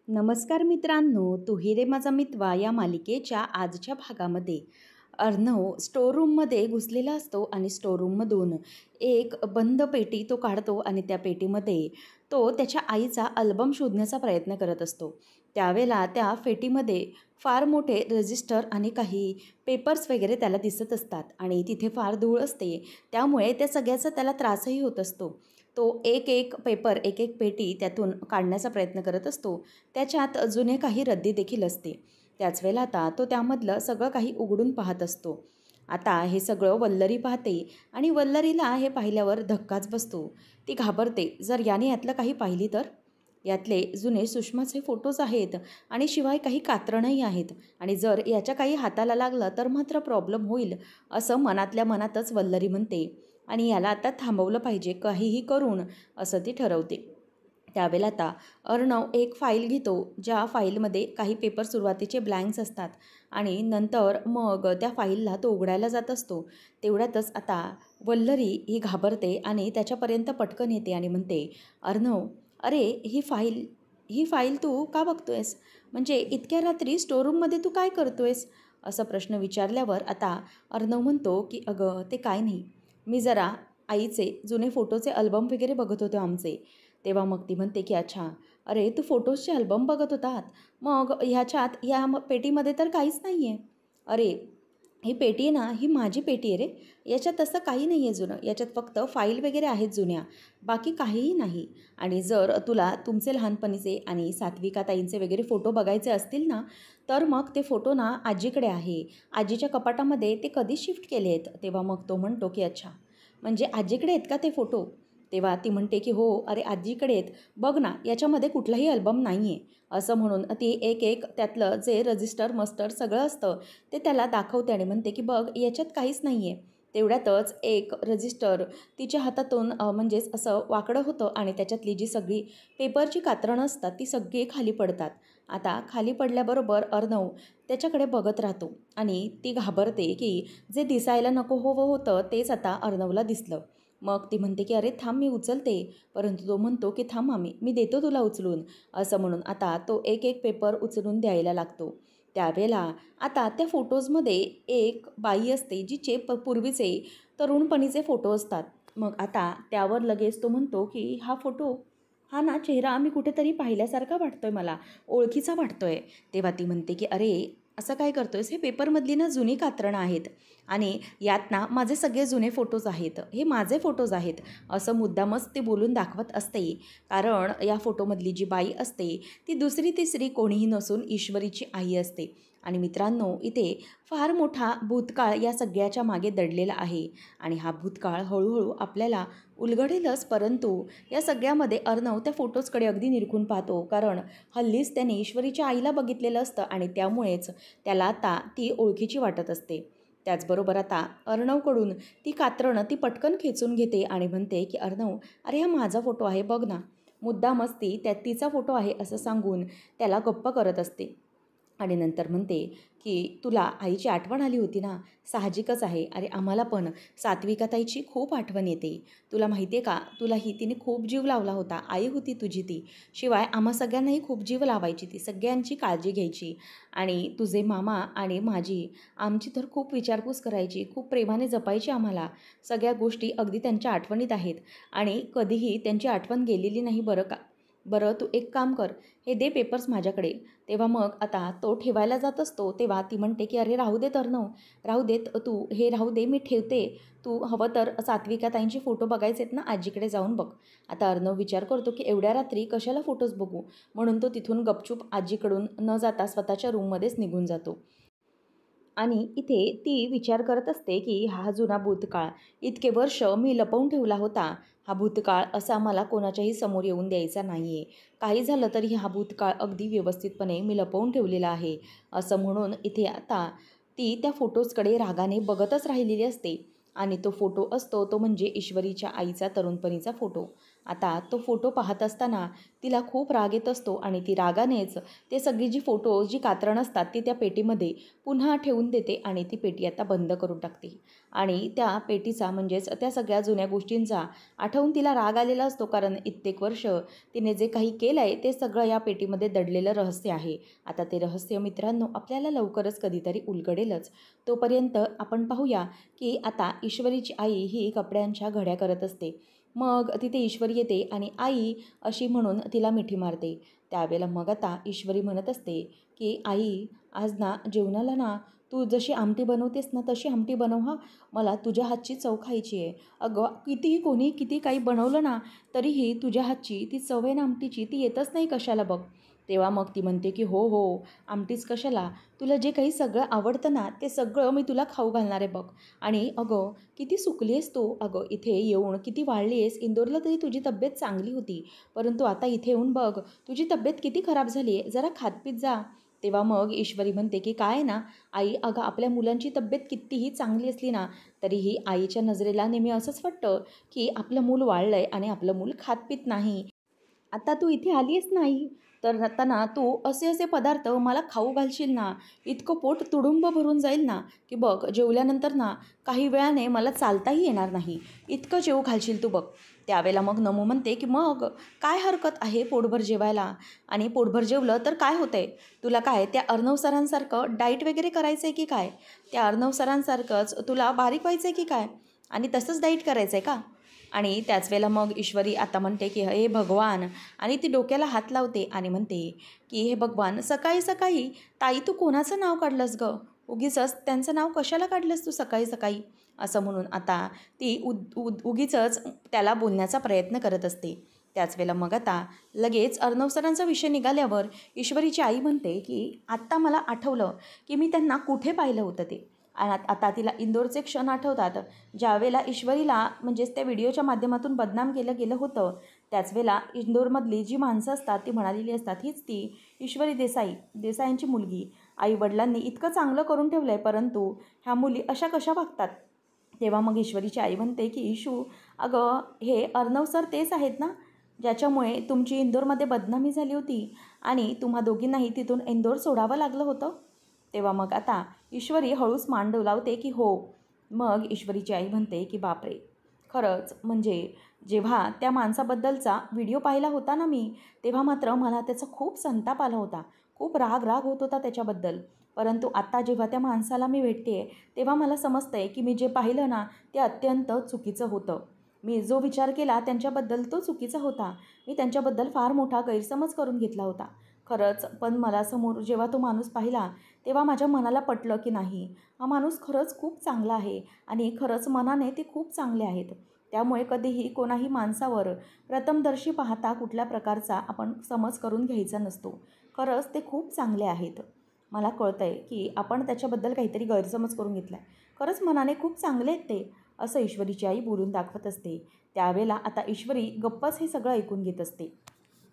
नमस्कार मित्रांनो, तू रे माझा मितवा या मालिकेच्या आजच्या भागामध्ये अर्णव स्टोर रूममध्ये घुसलेला असतो आणि स्टोर रूममधून एक बंद पेटी तो काढतो आणि त्या पेटीमध्ये तो त्याच्या आईचा अल्बम शोधण्याचा प्रयत्न करत असतो. त्यावेळेला त्या पेटीमध्ये फार मोठे रजिस्टर आणि काही पेपर्स वगैरे त्याला दिसत असतात आणि तिथे फार धूळ असते. त्यामुळे त्या सगळ्याचा त्याला त्रासही होत असतो. तो एक एक पेपर, एक एक पेटी त्यातून काढण्याचा प्रयत्न करत असतो. त्याच्यात जुने काही रद्दी देखील असते. त्याच वेळेला आता तो त्यामधलं सगळं काही उघडून पाहत असतो. आता हे सगळं वल्लरी पाहते आणि वल्लरीला हे पाहिल्यावर धक्काच बसतो. ती घाबरते, जर याने यातलं काही पाहिली तर? यातले जुने सुषमाचे फोटोज आहेत आणि शिवाय काही कात्रणंही आहेत आणि जर याच्या काही हाताला लागलं तर मात्र प्रॉब्लेम होईल, असं मनातल्या मनातच वल्लरी म्हणते आणि याला आता थांबवलं पाहिजे काहीही करून, असं ती ठरवते. त्यावेळेला आता अर्णव एक फाईल घेतो, ज्या फाईलमध्ये काही पेपर सुरुवातीचे ब्लँक्स असतात आणि नंतर मग त्या फाईलला तो उघडायला जात असतो. तेवढ्यातच आता वल्लरी ही घाबरते आणि त्याच्यापर्यंत पटकन येते आणि म्हणते, अर्णव, अरे ही फाईल तू का बघतोयस? म्हणजे इतक्या रात्री स्टोरूममध्ये तू काय करतोयस? असा प्रश्न विचारल्यावर आता अर्णव म्हणतो की अगं ते काय नाही, मी जरा आईचे जुने फोटोचे अल्बम वगैरे बघत होते आमचे. तेव्हा मग ती म्हणते की अच्छा, अरे तू फोटोजचे अल्बम बघत होतात, मग ह्याच्यात पेटीमध्ये तर काहीच नाही आहे. अरे ही पेटी आहे ना, ही माझी पेटी आहे रे. याच्यात तसं काही नाही आहे जुनं, याच्यात फक्त फाईल वगैरे आहेत जुन्या, बाकी काहीही नाही. आणि जर तुला तुमचे लहानपणीचे आणि सात्विकाताईंचे वगैरे फोटो बघायचे असतील ना, तर मग ते फोटो ना आजीकडे आहे. आजीच्या कपाटामध्ये ते कधी शिफ्ट केले आहेत. तेव्हा मग तो म्हणतो की अच्छा, म्हणजे आजीकडे आहेत का ते फोटो? तेव्हा ती म्हणते की हो, अरे आजीकडे आहेत, बघ ना याच्यामध्ये कुठलाही अल्बम नाही आहे. असं म्हणून ती एक एक त्यातलं जे रजिस्टर मस्टर सगळं असतं ते त्याला दाखवते आणि म्हणते की बघ याच्यात काहीच नाही आहे. तेवढ्यातच एक रजिस्टर तिच्या हातातून म्हणजेच असं वाकडं होतं आणि त्याच्यातली जी सगळी पेपरची कात्रणं असतात ती सगळी खाली पडतात. आता खाली पडल्याबरोबर अर्णव त्याच्याकडे बघत राहतो आणि ती घाबरते की जे दिसायला नको हवं होतं तेच आता अर्णवला दिसलं. मग ती म्हणते की अरे थांब मी उचलते, परंतु तो म्हणतो की थांब मामी, मी देतो तुला उचलून. असं म्हणून आता तो एक एक पेपर उचलून द्यायला लागतो. त्यावेळेला आता त्या फोटोजमध्ये एक बाई असते जिचे पूर्वीचे तरुणपणीचे फोटो असतात. मग आता त्यावर लगेच तो म्हणतो की हा फोटो, हा ना चेहरा मी कुठेतरी पाहिल्यासारखा वाटतोय, मला ओळखीचा वाटतोय. तेव्हा ती म्हणते की अरे असं काय करतोयस, हे पेपरमधली ना जुनी कात्रणं आहेत आणि यात ना माझे सगळे जुने फोटोज आहेत, हे माझे फोटोज आहेत, असं मुद्दामच ते बोलून दाखवत असते. कारण या फोटोमधली जी बाई असते ती दुसरी तिसरी कोणीही नसून ईश्वरीची आई असते. आणि मित्रांनो, इथे फार मोठा भूतकाळ या सगळ्याच्या मागे दडलेला आहे आणि हा भूतकाळ हळूहळू आपल्याला उलगडेलच, परंतु या सगळ्यामध्ये अर्णव त्या फोटोजकडे अगदी निरखून पाहतो. कारण हल्लीच त्याने ईश्वरीच्या आईला बघितलेलं असतं आणि त्यामुळेच त्याला आता ती ओळखीची वाटत असते. त्याचबरोबर आता अर्णवकडून ती कात्रणं ती पटकन खेचून घेते आणि म्हणते की अर्णव, अरे हा माझा फोटो आहे बघ ना. मुद्दामच ती त्यात तिचा फोटो आहे असं सांगून त्याला गप्प करत असते. आणि नंतर म्हणते की तुला आईची आठवण आली होती ना, साहजिकच आहे. अरे आम्हाला पण सात्विकाताईची खूप आठवण येते. तुला माहिती आहे का, तुलाही तिने खूप जीव लावला होता, आई होती तुझी ती. शिवाय आम्हा सगळ्यांनाही खूप जीव लावायची ती, सगळ्यांची काळजी घ्यायची. आणि तुझे मामा आणि माझी आमची तर खूप विचारपूस करायची, खूप प्रेमाने जपायची आम्हाला. सगळ्या गोष्टी अगदी त्यांच्या आठवणीत आहेत आणि कधीही त्यांची आठवण गेलेली नाही बरं का. बरं तू एक काम कर, हे दे पेपर्स माझ्याकडे. तेव्हा मग आता तो ठेवायला जात असतो, तेव्हा ती म्हणते की अरे राहू देत अर्णव, राहू देत तू, हे राहू दे, मी ठेवते. तू हवं तर सात्विकाताईंचे फोटो बघायचे आहेत ना, आजीकडे जाऊन बघ. आता अर्णव विचार करतो की एवढ्या रात्री कशाला फोटोज बघू, म्हणून तो तिथून गपचूप आजीकडून न जाता स्वतःच्या रूममध्येच निघून जातो. आणि इथे ती विचार करत असते की हा जुना भूतकाळ इतके वर्ष मी लपवून ठेवला होता. हा भूतकाळ असा मला कोणाच्याही समोर येऊन द्यायचा नाही आहे. काही झालं तरी हा भूतकाळ अगदी व्यवस्थितपणे मी लपवून ठेवलेला आहे, असं म्हणून इथे आता ती त्या फोटोजकडे रागाने बघतच राहिलेली असते. आणि तो फोटो असतो तो म्हणजे ईश्वरीच्या आईचा तरुणपणीचा फोटो. आता तो फोटो पाहत असताना तिला खूप राग येत असतो आणि ती रागानेच ते सगळी जी फोटो जी कात्रणं असतात ती त्या पेटीमध्ये पुन्हा ठेवून देते आणि ती पेटी आता बंद करून टाकते. आणि त्या पेटीचा म्हणजेच त्या सगळ्या जुन्या गोष्टींचा आठवून तिला राग आलेला असतो, कारण इत्येक वर्ष तिने जे काही केलं आहे ते सगळं या पेटीमध्ये दडलेलं रहस्य आहे. आता ते रहस्य मित्रांनो आपल्याला लवकरच कधीतरी उलगडेलच. तोपर्यंत आपण पाहूया की आता ईश्वरीची आई ही कपड्यांच्या घड्या करत असते. मग तिथे ईश्वरी येते आणि आई अशी म्हणून तिला मिठी मारते. त्यावेळेला मग आता ईश्वरी म्हणत असते की आई, आज ना जेवणाला ना तू जशी आमटी बनवतेस ना तशी आमटी बनव हां, मला तुझ्या हातची चव खायची आहे. अगं कितीही कोणी किती काही बनवलं ना तरीही तुझ्या हातची ती चव आहे ना आमटीची ती येतच नाही कशाला बघ. तेव्हा मग ती म्हणते की हो हो, आमटीच कशाला, तुला जे काही सगळं आवडतं ना ते सगळं मी तुला खाऊ घालणार आहे बघ. आणि अगं किती सुकली आहेस तू, अगं इथे येऊन किती वाढली आहेस. इंदोरला तरी तुझी तब्येत चांगली होती, परंतु आता इथे येऊन बघ तुझी तब्येत किती खराब झाली आहे, जरा खातपीत जा. तेव्हा मग ईश्वरी म्हणते की काय ना आई, अगं आपल्या मुलांची तब्येत कितीही चांगली असली ना तरीही आईच्या नजरेला नेहमी असंच वाटतं की आपलं मूल वाढलं आहे आणि आपलं मूल खातपीत नाही. आता तू इथे आली आहेस नाही तर आता ना तू असे असे पदार्थ मला खाऊ घालशील ना, इतकं पोट तुडुंब भरून जाईल ना की बघ जेवल्यानंतर ना काही वेळाने मला चालताही येणार नाही, इतकं जेवू घालशील तू बघ. त्यावेळेला मग नमू म्हणते की मग काय हरकत आहे पोटभर जेवायला, आणि पोटभर जेवलं तर काय होतंय, तुला काय त्या अर्णव सरांसारखं डाईट वगैरे करायचं आहे की काय, त्या अर्णव सरांसारखंच तुला बारीक व्हायचं आहे की काय, आणि तसंच डाईट करायचं आहे का. आणि त्याच वेळेला मग ईश्वरी आता म्हणते की हे भगवान, आणि ती डोक्याला हात लावते आणि म्हणते की हे भगवान, सकाळी सकाळी ताई तू कोणाचं नाव काढलंस गं, उगीचच त्यांचं नाव कशाला काढलंस तू सकाळी सकाळी, असं म्हणून आता ती उगीचच त्याला बोलण्याचा प्रयत्न करत असते. त्याच वेळेला मग आता लगेच अर्णव सरांचा विषय निघाल्यावर ईश्वरीची आई म्हणते की आत्ता मला आठवलं की मी त्यांना कुठे पाहिलं होतं ते. आणि आता तिला इंदोरचे क्षण आठवतात, ज्यावेळेला ईश्वरीला म्हणजेच त्या व्हिडिओच्या माध्यमातून बदनाम केलं गेलं होतं. त्याच वेळेला इंदोरमधली जी माणसं असतात ती म्हणालेली असतात हीच ती ईश्वरी देसाईंची मुलगी, आईवडिलांनी इतकं चांगलं करून ठेवलं आहे परंतु ह्या मुली अशा कशा वागतात. तेव्हा मग ईश्वरीची आई म्हणते की ईशू, अगं हे अर्णव सर तेच आहेत ना ज्याच्यामुळे तुमची इंदोरमध्ये बदनामी झाली होती आणि तुम्हा दोघींनाही तिथून इंदोर सोडावं लागलं होतं. तेव्हा मग आता ईश्वरी हळूच मान डोलावते की हो. मग ईश्वरीची आई म्हणते की बापरे, खरंच म्हणजे जेव्हा त्या माणसाबद्दलचा व्हिडिओ पाहिला होता ना मी, तेव्हा मात्र मला त्याचा खूप संताप आला होता, खूप राग होत होता त्याच्याबद्दल. परंतु आता जेव्हा त्या माणसाला मी भेटते तेव्हा मला समजतंय की मी जे पाहिलं ना ते अत्यंत चुकीचं होतं. मी जो विचार केला त्यांच्याबद्दल तो चुकीचा होता. मी त्यांच्याबद्दल फार मोठा गैरसमज करून घेतला होता. खरंच पण मला समोर जेव्हा तो माणूस पाहिला तेव्हा माझ्या मनाला पटलं की नाही, हा माणूस खरंच खूप चांगला आहे आणि खरंच मनाने ते खूप चांगले आहेत. त्यामुळे कधीही कोणाही माणसावर प्रथमदर्शी पाहता कुठल्या प्रकारचा आपण समज करून घ्यायचा नसतो. खरंच ते खूप चांगले आहेत. मला कळतं आहे की आपण त्याच्याबद्दल काहीतरी गैरसमज करून घेतला आहे. खरंच मनाने खूप चांगले आहेत ते, असं ईश्वरीची आई बोलून दाखवत असते. त्यावेळेला आता ईश्वरी गप्पच हे सगळं ऐकून घेत असते.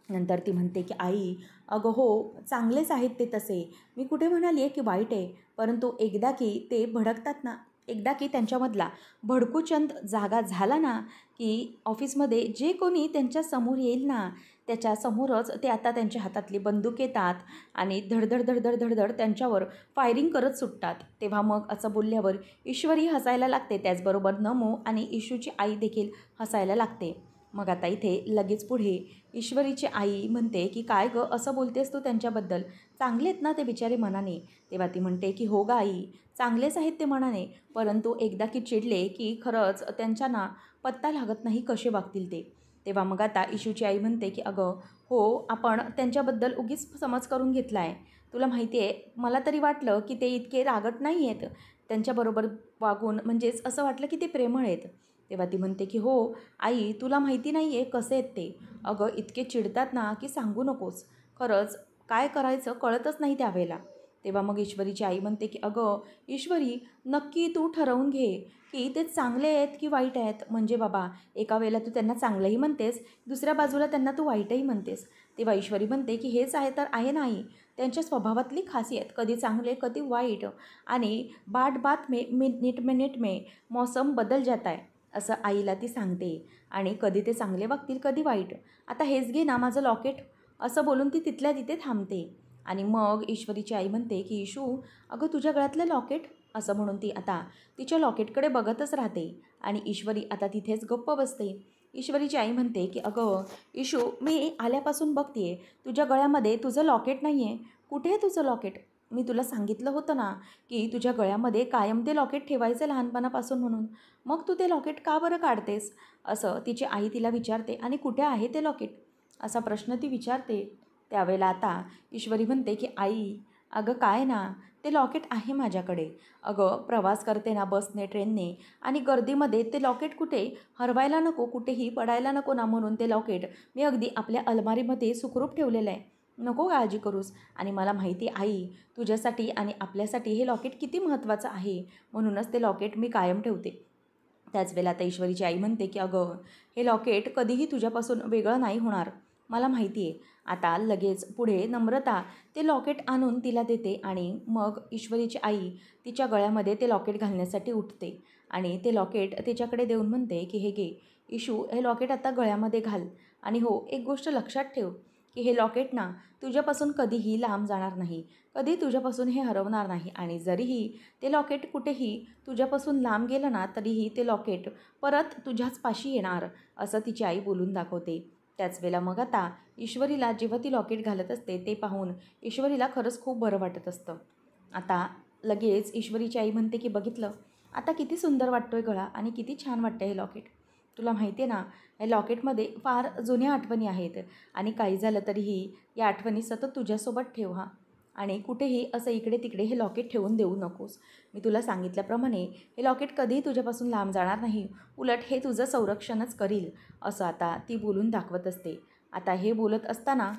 नंतर ती म्हणते की आई, अगं हो, चांगलेच आहेत ते तसे, मी कुठे म्हणाली आहे की वाईट आहे, परंतु एकदा की ते भडकतात ना, एकदा की त्यांच्यामधला भडकूचंद जागा झाला ना की ऑफिसमध्ये जे कोणी त्यांच्या समोर येईल ना त्याच्यासमोरच ते आता त्यांच्या हातातली बंदूक येतात आणि धडधड धडधड धडधड त्यांच्यावर फायरिंग करत सुटतात. तेव्हा मग असं बोलल्यावर ईश्वरी हसायला लागते, त्याचबरोबर नमू आणि इशूची आई देखील हसायला लागते. मग आता इथे लगेच पुढे ईश्वरीची आई म्हणते की काय गं असं बोलतेस तू त्यांच्याबद्दल, चांगले आहेत ना ते बिचारे मनाने. तेव्हा ती म्हणते की हो गा आई, चांगलेच आहेत ते मनाने, परंतु एकदा की चिडले की खरंच त्यांच्या ना पत्ता लागत नाही कसे वागतील ते. तेव्हा मग आता इशूची आई म्हणते की अगं हो, आपण त्यांच्याबद्दल उगीच समज करून घेतला आहे. तुला माहिती आहे, मला तरी वाटलं की ते इतके रागट नाही आहेत, त्यांच्याबरोबर वागून म्हणजेच असं वाटलं की ते प्रेमळ आहेत. तेव्हा ती म्हणते की हो आई, तुला माहिती नाही आहे कसे आहेत ते, अगं इतके चिडतात ना की सांगू नकोस, खरंच काय करायचं कळतच नाही त्यावेळेला. तेव्हा मग ईश्वरीची आई म्हणते की अगं ईश्वरी, नक्की तू ठरवून घे की ते चांगले आहेत की वाईट आहेत, म्हणजे बाबा एका वेळेला तू त्यांना चांगलंही म्हणतेस, दुसऱ्या बाजूला त्यांना तू वाईटही म्हणतेस. तेव्हा ईश्वरी म्हणते की हेच आहे तर आहे नाही त्यांच्या स्वभावातली खासियत, कधी चांगले कधी वाईट, आणि बाट बात में मिनट मिनट में मौसम बदल जाता है, असं आईला ती सांगते. आणि कधी ते चांगले वागतील, कधी वाईट. आता हेच घे ना माझं लॉकेट, असं बोलून ती तिथल्या तिथे थांबते. आणि मग ईश्वरीची आई म्हणते की इशू, अगं तुझ्या गळ्यातलं लॉकेट, असं म्हणून ती आता तिच्या लॉकेटकडे बघतच राहते. आणि ईश्वरी आता तिथेच गप्प बसते. ईश्वरीची आई म्हणते की अगं इशू, मी आल्यापासून बघते तुझ्या गळ्यामध्ये तुझं लॉकेट नाही आहे. कुठे आहे तुझं लॉकेट? मी तुला सांगितलं होतं ना की तुझ्या गळ्यामध्ये कायम ते लॉकेट ठेवायचं लहानपणापासून म्हणून. मग तू ते लॉकेट का बरं काढतेस? असं तिची आई तिला विचारते. आणि कुठे आहे ते लॉकेट, असा प्रश्न ती विचारते. त्यावेळेला आता ईश्वरी म्हणते की आई, अगं काय ना, ते लॉकेट आहे माझ्याकडे. अगं प्रवास करते ना बसने, ट्रेनने, आणि गर्दीमध्ये ते लॉकेट कुठे हरवायला नको, कुठेही पडायला नको ना, म्हणून ते लॉकेट मी अगदी आपल्या अलमारीमध्ये सुखरूप ठेवलेलं आहे. नको काळजी करूस. आणि मला माहिती आई, तुझ्यासाठी आणि आपल्यासाठी हे लॉकेट किती महत्त्वाचं आहे, म्हणूनच ते लॉकेट मी कायम ठेवते. त्याच वेळेला आता ईश्वरीची आई म्हणते की अगं, हे लॉकेट कधीही तुझ्यापासून वेगळं नाही होणार, मला माहिती आहे. आता लगेच पुढे नम्रता ते लॉकेट आणून तिला देते. आणि मग ईश्वरीची आई तिच्या गळ्यामध्ये ते लॉकेट घालण्यासाठी उठते. आणि ते लॉकेट तिच्याकडे देऊन म्हणते की हे घे इशू, हे लॉकेट आता गळ्यामध्ये घाल. आणि हो, एक गोष्ट लक्षात ठेव की हे लॉकेट ना तुझ्यापासून कधीही लांब जाणार नाही, कधी तुझ्यापासून हे हरवणार नाही. आणि जरीही ते लॉकेट कुठेही तुझ्यापासून लांब गेलं ना, तरीही ते लॉकेट परत तुझ्याच पाशी येणार, असं तिची आई बोलून दाखवते. त्याच वेळेला मग आता ईश्वरीला जेव्हा ती लॉकेट घालत असते ते पाहून ईश्वरीला खरंच खूप बरं वाटत असतं. आता लगेच ईश्वरीची आई म्हणते की बघितलं, आता किती सुंदर वाटतोय गळा आणि किती छान वाटतं हे लॉकेट. तुला माहिती आहे ना, या लॉकेटमध्ये फार जुन्या आठवणी आहेत. आणि काही झालं तरीही या आठवणी सतत तुझ्यासोबत ठेव हां. आणि कुठेही असं इकडे तिकडे हे लॉकेट ठेवून देऊ नकोस. मी तुला सांगितल्याप्रमाणे हे लॉकेट कधीही तुझ्यापासून लांब जाणार नाही, उलट हे तुझं संरक्षणच करील, असं आता ती बोलून दाखवत असते. आता हे बोलत असताना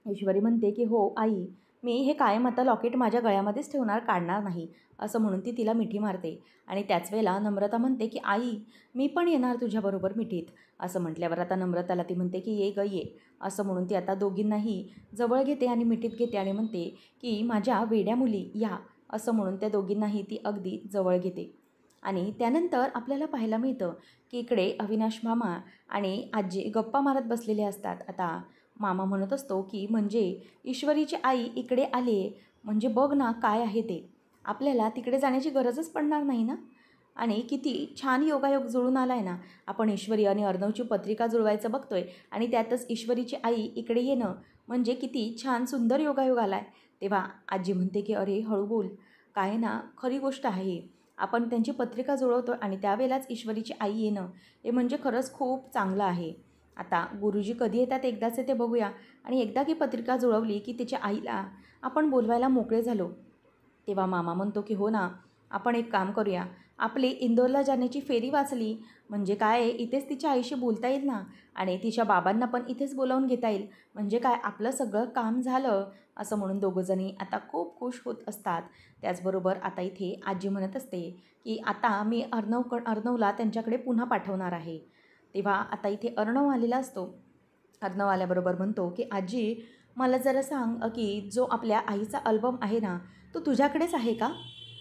ईश्वरी म्हणते की हो आई, मी हे कायम आता लॉकेट माझ्या गळ्यामध्येच ठेवणार, काढणार नाही, असं म्हणून ती तिला मिठी मारते. आणि त्याच वेळेला नम्रता म्हणते की आई, मी पण येणार तुझ्याबरोबर मिठीत, असं म्हटल्यावर आता नम्रताला ती म्हणते की ये ग ये, असं म्हणून ती आता दोघींनाही जवळ घेते आणि मिठीत घेते. आणि म्हणते की माझ्या वेड्या मुली या, असं म्हणून त्या दोघींनाही ती अगदी जवळ घेते. आणि त्यानंतर आपल्याला पाहायला मिळतं की इकडे अविनाश मामा आणि आजी गप्पा मारत बसलेले असतात. आता मामा म्हणत असतो की म्हणजे ईश्वरीची आई इकडे आली आहे, म्हणजे बघ ना काय आहे ते, आपल्याला तिकडे जाण्याची गरजच पडणार नाही ना. आणि किती छान योगायोग जुळून आला आहे ना. आपण ईश्वरी आणि अर्णवची पत्रिका जुळवायचं बघतोय आणि त्यातच ईश्वरीची आई इकडे येणं, म्हणजे किती छान सुंदर योगायोग आला आहे. तेव्हा आजी म्हणते की अरे हळू बोल, काय ना खरी गोष्ट आहे, आपण त्यांची पत्रिका जुळवतो आणि त्यावेळेलाच ईश्वरीची आई येणं, हे म्हणजे खरंच खूप चांगलं आहे. आता गुरुजी कधी येतात एकदाचे ते बघूया. आणि एकदा की पत्रिका जुळवली की तिच्या आईला आपण बोलवायला मोकळे झालो. तेव्हा मामा म्हणतो की हो ना, आपण एक काम करूया, आपली इंदोरला जाण्याची फेरी वाचली, म्हणजे काय आहे, इथेच तिच्या आईशी बोलता येईल ना, आणि तिच्या बाबांना पण इथेच बोलावून घेता येईल, म्हणजे काय आपलं सगळं काम झालं, असं म्हणून दोघंजणी आता खूप खुश होत असतात. त्याचबरोबर आता इथे आजी म्हणत असते की आता मी अर्णवला त्यांच्याकडे पुन्हा पाठवणार आहे. तेव्हा आता इथे अर्णव आलेला असतो. अर्णव आल्याबरोबर म्हणतो की आजी, मला जरा सांग की जो आपल्या आईचा अल्बम आहे ना, तो तुझ्याकडेच आहे का?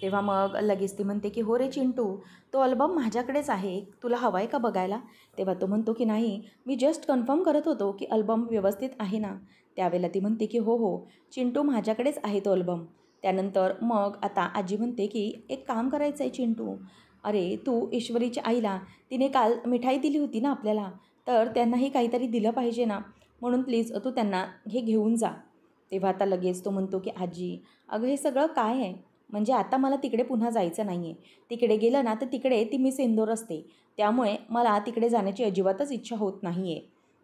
तेव्हा मग लगेच ती म्हणते की हो रे चिंटू, तो अल्बम माझ्याकडेच आहे, तुला हवा आहे का बघायला? तेव्हा तो म्हणतो की नाही, मी जस्ट कन्फर्म करत होतो की अल्बम व्यवस्थित आहे ना. त्यावेळेला ती म्हणते की हो हो चिंटू, माझ्याकडेच आहे तो अल्बम. त्यानंतर मग आता आजी म्हणते की एक काम करायचं आहे चिंटू, अरे तू ईश्वरीच्या आईला, तिने काल मिठाई दिली होती ना आपल्याला, तर त्यांनाही काहीतरी दिलं पाहिजे ना, म्हणून प्लीज तू त्यांना हे घेऊन जा. तेव्हा आता लगेच तो म्हणतो की आजी, अगं हे सगळं काय आहे, म्हणजे आता मला तिकडे पुन्हा जायचं नाही आहे, तिकडे गेलं ना तर तिकडे ती मिस इंदोर असते, त्यामुळे मला तिकडे जाण्याची अजिबातच इच्छा होत नाही आहे.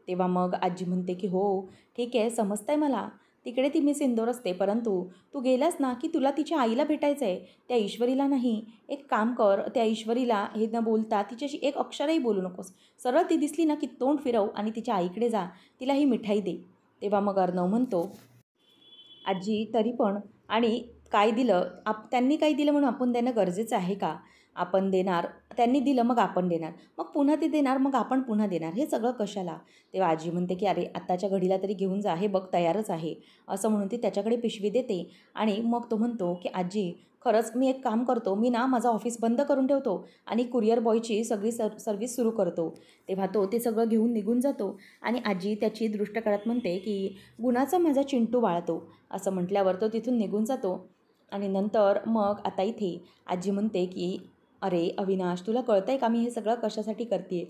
तेव्हा मग आजी म्हणते की हो ठीक आहे, समजतं आहे मला, तिकडे ती मिस इंदोर असते, परंतु तू गेलास ना की तुला तिच्या आईला भेटायचं आहे, त्या ईश्वरीला नाही. एक काम कर, त्या ईश्वरीला हे न बोलता तिच्याशी एक अक्षरही बोलू नकोस, सरळ ती दिसली ना की तोंड फिरव आणि तिच्या आईकडे जा, तिला ही मिठाई दे. तेव्हा मग अर्णव म्हणतो, आजी तरी पण, आणि काय दिलं त्यांनी काही दिलं म्हणून आपण देणं गरजेचं आहे का? आपण देणार, त्यांनी दिलं मग आपण देणार, मग पुन्हा ते देणार मग आपण पुन्हा देणार, हे सगळं कशाला? तेव्हा आजी म्हणते की अरे आत्ताच्या घडीला तरी घेऊन जा, हे बघ तयारच आहे. असं म्हणून ती त्याच्याकडे पिशवी देते आणि मग तो म्हणतो की आजी खरंच मी एक काम करतो, मी ना माझं ऑफिस बंद करून ठेवतो आणि कुरिअर बॉयची सगळी सर्व्हिस सुरू करतो. तेव्हा तो ते सगळं घेऊन निघून जातो आणि आजी त्याची दृष्ट करत म्हणते की गुणाचा माझा चिंटू वाळतो. असं म्हटल्यावर तो तिथून निघून जातो. आणि नंतर मग आता इथे आजी म्हणते की अरे अविनाश, तुला कळतं आहे का मी हे सगळं कशासाठी करते आहे?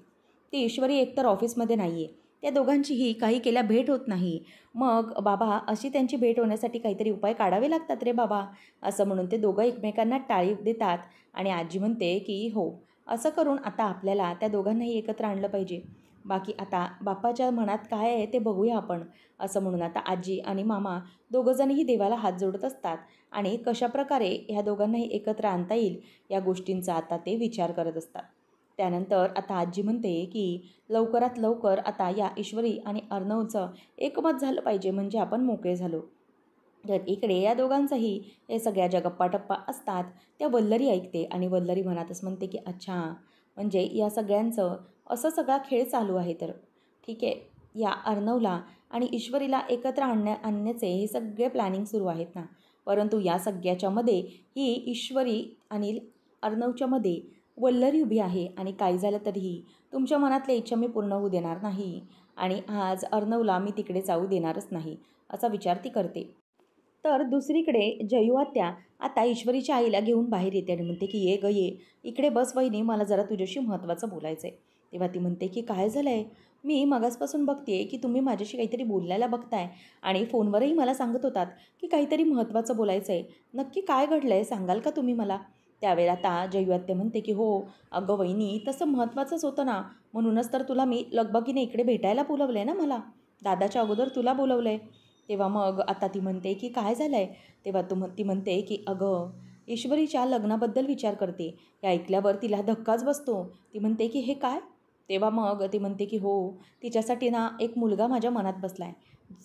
ती ईश्वरी एकतर ऑफिसमध्ये नाही आहे, त्या दोघांचीही काही केल्या भेट होत नाही. मग बाबा अशी त्यांची भेट होण्यासाठी काहीतरी उपाय काढावे लागतात रे बाबा. असं म्हणून ते दोघं एकमेकांना टाळी देतात आणि आजी म्हणते की हो, असं करून आता आपल्याला त्या दोघांनाही एकत्र आणलं पाहिजे. बाकी आता बाप्पाच्या मनात काय आहे ते बघूया आपण. असं म्हणून आता आजी आणि मामा दोघंजणही देवाला हात जोडत असतात आणि कशाप्रकारे ह्या दोघांनाही एकत्र आणता येईल या गोष्टींचा आता ते विचार करत असतात. त्यानंतर आता आजी म्हणते की लवकरात लवकर आता या ईश्वरी आणि अर्णवचं एकमत झालं पाहिजे, म्हणजे आपण मोकळे झालो. तर इकडे या दोघांचाही हे सगळ्या ज्या गप्पा-टप्पा असतात त्या वल्लरी ऐकते आणि वल्लरी मनातच म्हणते की अच्छा, म्हणजे या सगळ्यांचं असं सगळा खेळ चालू आहे. तर ठीक आहे, या अर्णवला आणि ईश्वरीला एकत्र आणण्याचे हे सगळे प्लॅनिंग सुरू आहेत ना. परंतु या सगळ्याच्यामध्ये ही ईश्वरी आणि अर्णवच्यामध्ये वल्लरी उभी आहे आणि काही झालं तरीही तुमच्या मनातल्या इच्छा मी पूर्ण होऊ देणार नाही आणि आज अर्णवला मी तिकडे जाऊ देणारच नाही, असा विचार ती करते. तर दुसरीकडे जयू आत्या आता ईश्वरीच्या आईला घेऊन बाहेर येते आणि म्हणते की ये ग ये, इकडे बस वहिनी, मला जरा तुझ्याशी महत्त्वाचं बोलायचं आहे. तेव्हा ती म्हणते की काय झालं आहे? मी मगासपासून बघते की तुम्ही माझ्याशी काहीतरी बोलायला बघताय आणि फोनवरही मला सांगत होतात की काहीतरी महत्त्वाचं बोलायचं आहे. नक्की काय घडलं आहे, सांगाल का तुम्ही मला? त्यावेळेला आता जयू आत्या म्हणते की हो अगं वहिनी, तसं महत्त्वाचंच होतं ना, म्हणूनच तर तुला मी लगबगीने इकडे भेटायला बोलवलं आहे ना, मला दादाच्या अगोदर तुला बोलवलं आहे. तेव्हा मग आता ती म्हणते की काय झालं आहे? तेव्हा ती म्हणते की अगं ईश्वरीच्या लग्नाबद्दल विचार करते. हे ऐकल्यावर तिला धक्काच बसतो. ती म्हणते की हे काय? तेव्हा मग ती म्हणते की हो, तिच्यासाठी ना एक मुलगा माझ्या मनात बसला आहे.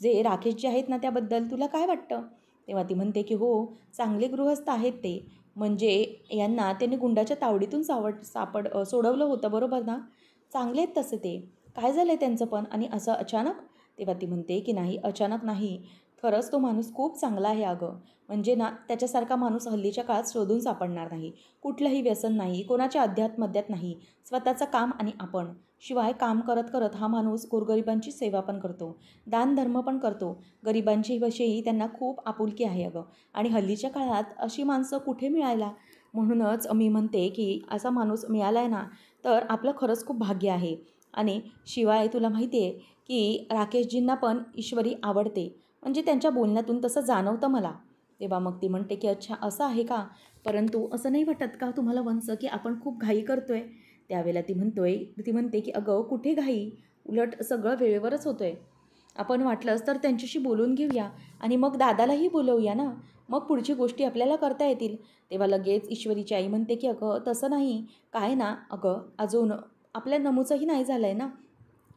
जे राकेश जे आहेत ना, त्याबद्दल तुला काय वाटतं? तेव्हा ती म्हणते की हो, चांगले गृहस्थ आहेत ते. म्हणजे यांना त्यांनी गुंडाच्या तावडीतून सोडवलं होतं, बरोबर ना? चांगले आहेत तसे ते. काय झालं आहे त्यांचं पण आणि असं अचानक? तेव्हा ती म्हणते की नाही, अचानक नाही. खरंच तो माणूस खूप चांगला आहे अगं. म्हणजे ना त्याच्यासारखा माणूस हल्लीच्या काळात शोधून सापडणार नाही. कुठलंही व्यसन नाही, कोणाच्या अध्यात्मध्यात नाही. स्वतःचं काम आणि आपण. शिवाय काम करत करत हा माणूस गोरगरिबांची सेवा पण करतो, दानधर्म पण करतो. गरिबांची विषयी त्यांना खूप आपुलकी आहे अगं. आणि हल्लीच्या काळात अशी माणसं कुठे मिळायला? म्हणूनच मी म्हणते की असा माणूस मिळाला आहे ना, तर आपलं खरंच खूप भाग्य आहे. आणि शिवाय तुला माहिती आहे की राकेशजींना पण ईश्वरी आवडते, म्हणजे त्यांच्या बोलण्यातून तसं जाणवतं मला. तेव्हा मग ती म्हणते की अच्छा असं आहे का? परंतु असं नाही वाटत का तुम्हाला वंस की आपण खूप घाई करतोय? त्यावेळेला ती म्हणते की अगं कुठे घाई, उलट सगळं वेळेवरच होतंय. आपण वाटलंच तर त्यांच्याशी बोलून घेऊया आणि मग दादालाही बोलवूया ना, मग पुढची गोष्टी आपल्याला करता येतील. तेव्हा लगेच ईश्वरीची आई म्हणते की अगं तसं नाही, काय ना अगं, अजून आपल्या नमूचंही नाही झालं आहे ना,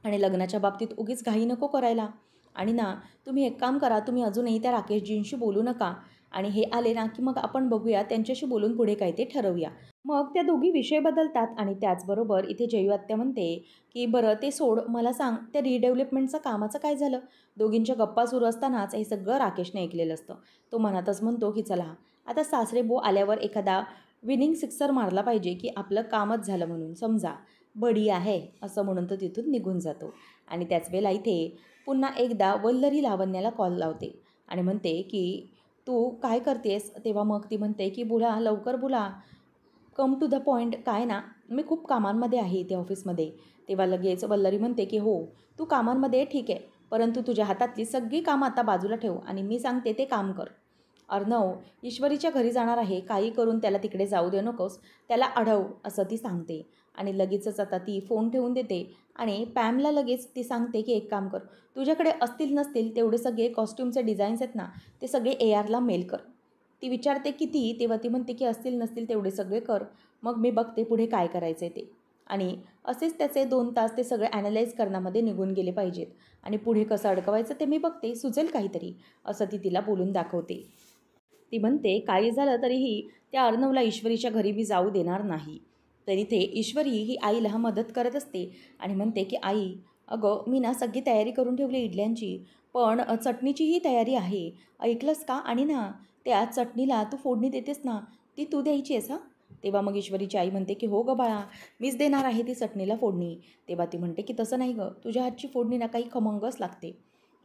आणि लग्नाच्या बाबतीत उगीच घाई नको करायला. आणि ना तुम्ही एक काम करा, तुम्ही अजूनही त्या राकेशजींशी बोलू नका आणि हे आले ना की मग आपण बघूया, त्यांच्याशी बोलून पुढे काय ते ठरवूया. मग त्या दोघी विषय बदलतात आणि त्याचबरोबर इथे जयू आत्या म्हणते की बरं ते सोड, मला सांग त्या रिडेव्हलपमेंटचं कामाचं काय झालं? दोघींच्या गप्पा सुरू असतानाच हे सगळं राकेशने ऐकलेलं असतं. तो मनातच म्हणतो की चला आता सासरेबू आल्यावर एखादा विनिंग सिक्सर मारला पाहिजे की आपलं कामच झालं म्हणून समजा, बडी आहे असं म्हणून तो तिथून निघून जातो. आणि त्याच वेळेला इथे पुन्हा एकदा वल्लरी लावण्याला कॉल लावते आणि म्हणते की तू काय करतेस? तेव्हा मग ती म्हणते की बुला लवकर बुला, कम टू द पॉईंट. काय ना, मी खूप कामांमध्ये आहे इथे ऑफिसमध्ये. तेव्हा लगेच वल्लरी म्हणते की हो, तू कामांमध्ये ठीक आहे, परंतु तुझ्या हातातली सगळी कामं आता बाजूला ठेव आणि मी सांगते ते काम कर. अर्णव ईश्वरीच्या घरी जाणार आहे, काही करून त्याला तिकडे जाऊ दे नकोस, त्याला अडव, असं ती सांगते. आणि लगेचच आता ती फोन ठेवून देते आणि पॅमला लगेच ती सांगते की एक काम कर, तुझ्याकडे असतील नसतील तेवढे सगळे कॉस्ट्युमचे डिझाईन्स आहेत ना, ते सगळे ARला मेल कर. ती विचारते किती? तेव्हा ती म्हणते की असतील नसतील तेवढे सगळे कर, मग मी बघते पुढे काय करायचं आहे ते. आणि असेच त्याचे 2 तास ते सगळे ॲनालाइज करण्यामध्ये निघून गेले पाहिजेत आणि पुढे कसं अडकवायचं ते मी बघते, सुचेल काहीतरी, असं ती तिला बोलून दाखवते. ती म्हणते काही झालं तरीही त्या अर्णवला ईश्वरीच्या घरी मी जाऊ देणार नाही. तर इथे ईश्वरी ही आईला मदत करत असते आणि म्हणते की आई, अगं मी ना सगळी तयारी करून ठेवली इडल्यांची, पण चटणीचीही तयारी आहे, ऐकलंस का? आणि ना त्या चटणीला तू फोडणी देतेस ना, ती तू द्यायची आहेस हां. तेव्हा मग ईश्वरीची आई म्हणते की हो गं बाळा, मीच देणार आहे ती चटणीला फोडणी. तेव्हा ती म्हणते की तसं नाही गं, तुझ्या हातची फोडणी ना काही खमंगच लागते.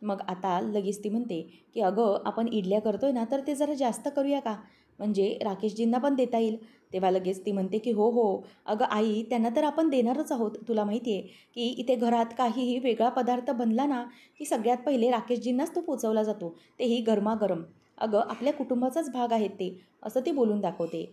मग आता लगेच ती म्हणते की अगं आपण इडल्या करतोय ना, तर ते जरा जास्त करूया का? म्हणजे राकेशजींना पण देता येईल. तेव्हा लगेच ती म्हणते की हो हो, अगं आई त्यांना तर आपण देणारच आहोत. तुला माहिती आहे की इथे घरात काहीही वेगळा पदार्थ बनला ना, की सगळ्यात पहिले राकेशजींनाच तो पोचवला जातो, तेही गरमागरम. अगं आपल्या कुटुंबाचाच भाग आहेत ते, असं ती बोलून दाखवते.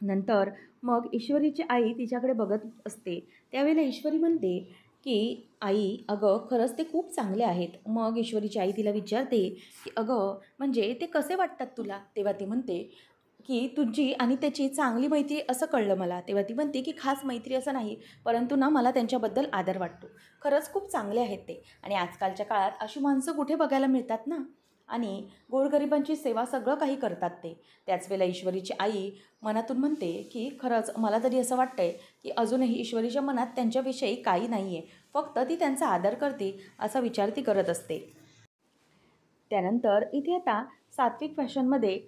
नंतर मग ईश्वरीची आई तिच्याकडे बघत असते. त्यावेळेला ईश्वरी म्हणते की आई, अगं खरंच ते खूप चांगले आहेत. मग ईश्वरीची आई तिला विचारते की अगं म्हणजे ते कसे वाटतात तुला? तेव्हा ती म्हणते की तुझी आणि त्याची चांगली मैत्री असं कळलं मला. तेव्हा ती म्हणते की खास मैत्री असं नाही, परंतु ना मला त्यांच्याबद्दल आदर वाटतो. खरंच खूप चांगले आहेत ते आणि आजकालच्या काळात अशी माणसं कुठे बघायला मिळतात ना. आणि गोरगरिबांची सेवा सगळं काही करतात ते. त्याच वेळेला ईश्वरीची आई मनातून म्हणते की खरंच मला तरी असं वाटतंय की अजूनही ईश्वरीच्या मनात त्यांच्याविषयी काही नाही आहे, फक्त ती त्यांचा आदर करते असा विचार ती करत असते. त्यानंतर इथे आता सात्विक फॅशनमध्ये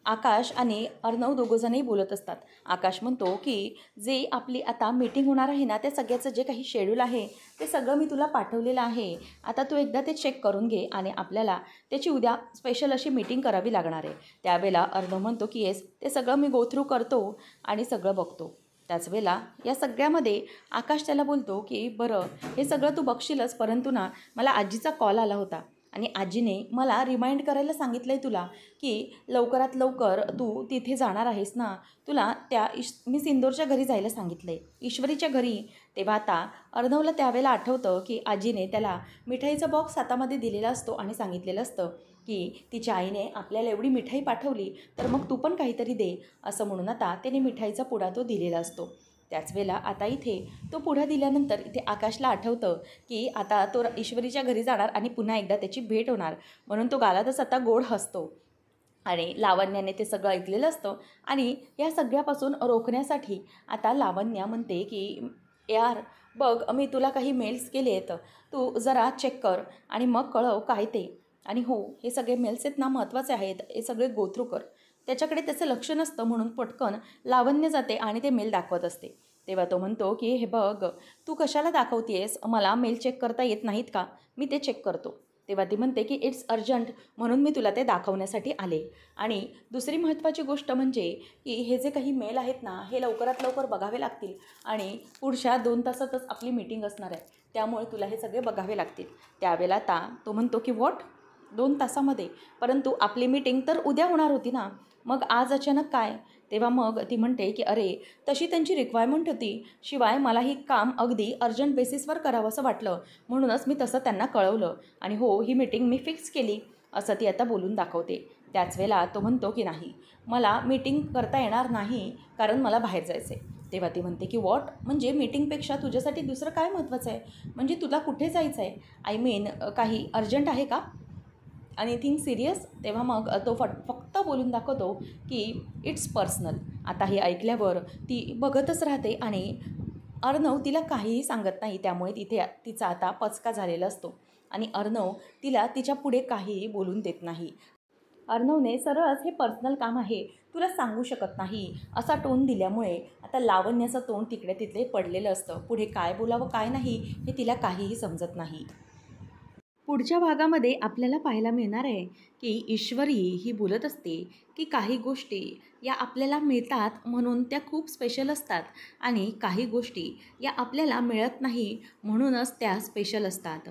आकाश आणि अर्णव दोघंजणही बोलत असतात. आकाश म्हणतो की जे आपली आता मीटिंग होणार आहे ना, त्या सगळ्याचं जे काही शेड्यूल आहे ते सगळं मी तुला पाठवलेलं आहे. आता तू एकदा ते चेक करून घे आणि आपल्याला त्याची उद्या स्पेशल अशी मीटिंग करावी लागणार आहे. त्यावेळेला अर्णव म्हणतो की येस, ते सगळं मी गो थ्रू करतो आणि सगळं बघतो. त्याच वेळेला या सगळ्यामध्ये आकाश त्याला बोलतो की बरं हे सगळं तू बघशीलच, परंतु ना मला आजीचा कॉल आला होता आणि आजीने मला रिमाइंड करायला सांगितलं आहे तुला की लवकरात लवकर तू तिथे जाणार आहेस ना, तुला त्या मी सिंदूरच्या घरी जायला सांगितलं आहे, ईश्वरीच्या घरी. तेव्हा आता अर्णवला त्यावेळेला आठवतं की आजीने त्याला मिठाईचा बॉक्स हातामध्ये दिलेला असतो आणि सांगितलेलं असतं की तिच्या आईने आपल्याला एवढी मिठाई पाठवली तर मग तू पण काहीतरी दे, असं म्हणून आता त्याने मिठाईचा पुडा तो दिलेला असतो. त्याच वेळेला आता इथे तो पुढा दिल्यानंतर इथे आकाशला आठवतं की आता तो ईश्वरीच्या घरी जाणार आणि पुन्हा एकदा त्याची भेट होणार, म्हणून तो गालातच आता गोड हसतो. आणि लावण्याने ते सगळं ऐकलेलं असतं आणि या सगळ्यापासून रोखण्यासाठी आता लावण्या म्हणते की यार बघ, मी तुला काही मेल्स केले आहेत, तू जरा चेक कर आणि मग कळव काय ते. आणि हो, हे सगळे मेल्स आहेत ना महत्त्वाचे आहेत, हे सगळे गो थ्रू कर. त्याच्याकडे त्याचं लक्ष नसतं म्हणून पटकन लावण्य जाते आणि ते मेल दाखवत असते. तेव्हा तो म्हणतो की हे बघ, तू कशाला दाखवतेस, मला मेल चेक करता येत नाहीत का, मी ते चेक करतो. तेव्हा ती म्हणते की इट्स अर्जंट, म्हणून मी तुला ते दाखवण्यासाठी आले. आणि दुसरी महत्त्वाची गोष्ट म्हणजे की हे जे काही मेल आहेत ना, हे लवकरात लवकर बघावे लागतील आणि पुढच्या 2 तासातच आपली मीटिंग असणार आहे, त्यामुळे तुला हे सगळे बघावे लागतील. त्यावेळेला आता तो म्हणतो की व्हॉट, 2 तासामध्ये? परंतु आपली मीटिंग तर उद्या होणार होती ना, मग आज अचानक काय? तेव्हा मग ती म्हणते की अरे तशी त्यांची रिक्वायरमेंट होती, शिवाय मला ही काम अगदी अर्जंट बेसिसवर करावंसं वाटलं, म्हणूनच मी तसं त्यांना कळवलं आणि हो, ही मीटिंग मी फिक्स केली, असं ती आता बोलून दाखवते. त्याच वेळेला तो म्हणतो की नाही, मला मीटिंग करता येणार नाही कारण मला बाहेर जायचं आहे. तेव्हा ती म्हणते की व्हॉट, म्हणजे मीटिंगपेक्षा तुझ्यासाठी दुसरं काय महत्त्वाचं आहे? म्हणजे तुला कुठे जायचं आहे? आय मीन काही अर्जंट आहे का? Anything serious? तेव्हा मग तो फक्त बोलून दाखवतो की इट्स पर्सनल. आता हे ऐकल्यावर ती बघतच राहते आणि अर्णव तिला काहीही सांगत नाही, त्यामुळे तिथे तिचा आता पचका झालेला असतो आणि अर्णव तिला तिच्या पुढे काहीही बोलून देत नाही. अर्णवने सरळच हे पर्सनल काम आहे, तुला सांगू शकत नाही असा टोन दिल्यामुळे आता लावण्याचं तोंड तिकडे तिथे पडलेलं असतं. पुढे काय बोलावं काय नाही हे तिला काहीही समजत नाही. पुढच्या भागामध्ये आपल्याला पाहायला मिळणार आहे की ईश्वरी ही बोलत असते की काही गोष्टी या आपल्याला मिळतात म्हणून त्या खूप स्पेशल असतात आणि काही गोष्टी या आपल्याला मिळत नाही म्हणूनच त्या स्पेशल असतात.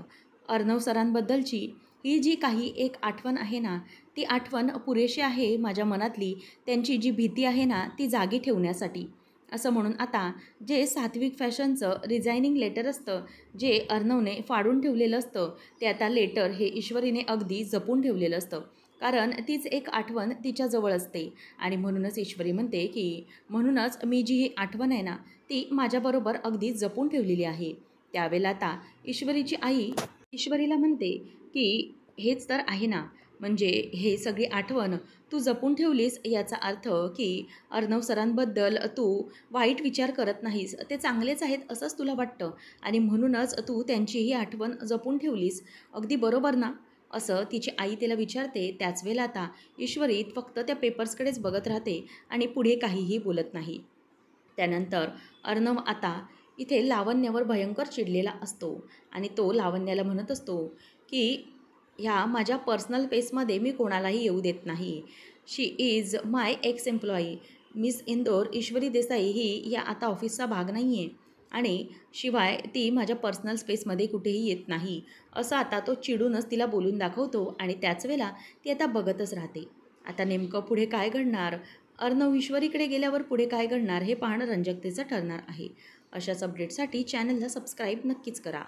अर्णव सरांबद्दलची ही जी काही एक आठवण आहे ना, ती आठवण पुरेशी आहे माझ्या मनातली त्यांची जी भीती आहे ना ती जागी ठेवण्यासाठी. असं म्हणून आता जे सात्विक फॅशनचं रिझायनिंग लेटर असतं, जे अर्णवने फाडून ठेवलेलं असतं, ते आता लेटर हे ईश्वरीने अगदी जपून ठेवलेलं असतं. कारण तीच एक आठवण तिच्याजवळ असते आणि म्हणूनच ईश्वरी म्हणते की म्हणूनच मी जी ही आठवण आहे ना, ती माझ्याबरोबर अगदी जपून ठेवलेली आहे. त्यावेळेला आता ईश्वरीची आई ईश्वरीला म्हणते की हेच तर आहे ना, म्हणजे हे सगळी आठवण तू जपून ठेवलीस याचा अर्थ की अर्णव सरांबद्दल तू वाईट विचार करत नाहीस. ते चांगलेच आहेत असंच तुला वाटतं आणि म्हणूनच तू त्यांची ही आठवण जपून ठेवलीस. अगदी बरोबर ना? असं तिची आई तिला विचारते. त्याच वेळेला आता ईश्वरी फक्त त्या पेपर्सकडेच बघत राहते आणि पुढे काहीही बोलत नाही. त्यानंतर अर्णव आता इथे लावण्यावर भयंकर चिडलेला असतो आणि तो लावण्याला म्हणत असतो की ह्या माझ्या पर्सनल स्पेसमध्ये मी कोणालाही येऊ देत नाही. She is my ex employee. Miss Indore Ishwari Desai ही या आता ऑफिसचा भाग नाही आहे आणि शिवाय ती माझ्या पर्सनल स्पेसमध्ये कुठेही येत नाही. असं आता तो चिडूनच तिला बोलून दाखवतो आणि त्याच वेळेला ती आता बघतच राहते. आता नेमकं पुढे काय घडणार? अर्णव ईश्वरीकडे गेल्यावर पुढे काय घडणार हे पाहणं रंजकतेचं ठरणार आहे. अशाच अपडेटसाठी चॅनलला सबस्क्राईब नक्कीच करा.